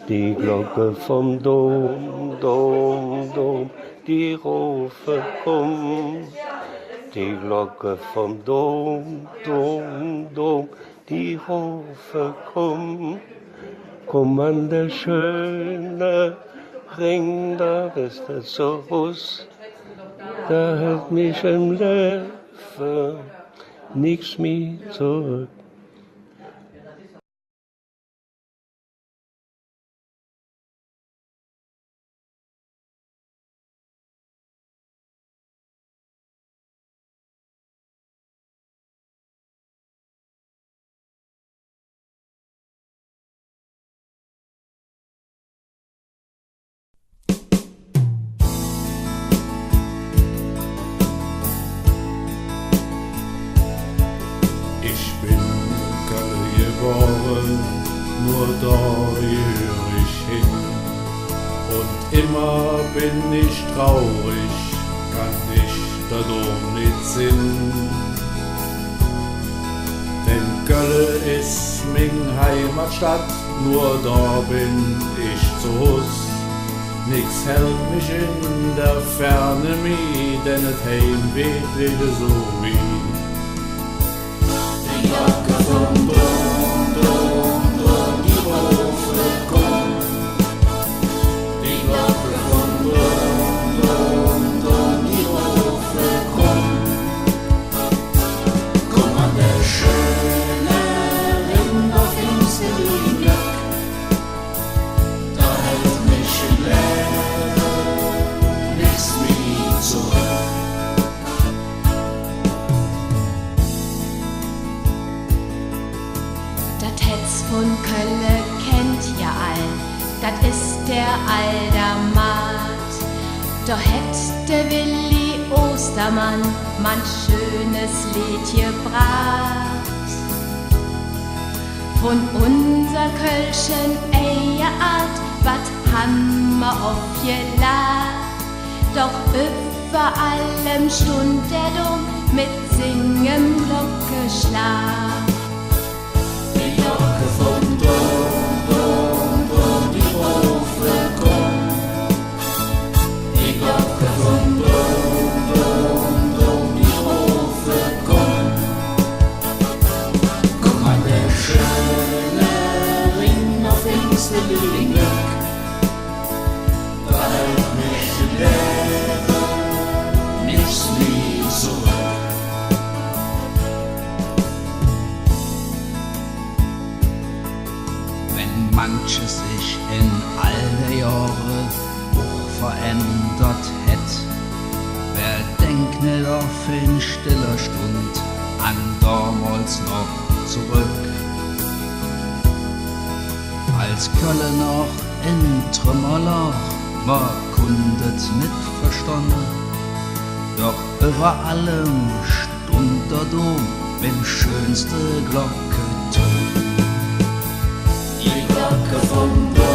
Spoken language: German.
Die Glocke vom Dom, Dom, Dom, die rufe um. Die Glocke vom Dom, Dom, Dom, die rufe um. Komm an der schöne Ring, da bist du so Russ. Da hält mich im Leben nichts mehr zurück. Nur da gehör ich hin. Und immer bin ich traurig, kann ich da doch nicht sinn. Denn Gölle ist min Heimatstadt, nur da bin ich zu Hus. Nix hält mich in der Ferne mi, denn et Heimweg wieder so wie. Die Glocke vom Dom, Dom, Dom, die rufe komm. Die Glocke vom Dom, Dom, Dom, die rufe komm. Komm an der schöne Ring auf Insel Glück. Da hält mich im Leben nichts mehr zurück. Von Kölle kennt ihr all, dat ist der Aldermat. Doch hätt der Willi Ostermann manch schönes Lied gebracht. Von unser Kölschen Eierart, wat hammer aufgelacht. Doch über allem stund der Dom mit singem Glockenschlag. Die Glocke vom Dom, Dom, Dom, die rufe komm. Die Glocke vom Dom, Dom, Dom, die rufe komm. Komm an der schöne Ring auf Insel Glück. Da hält mich im Leben nichts mehr zurück. Manches sich in all der Jahre auch verändert hätt. Wer denkt nicht auf in stiller Stund an damals noch zurück. Als Kölle noch in Trümmerloch war kundet mit Verstand. Doch über allem stund der Dom mit schönste Glocke. Die Glocke vom Dom.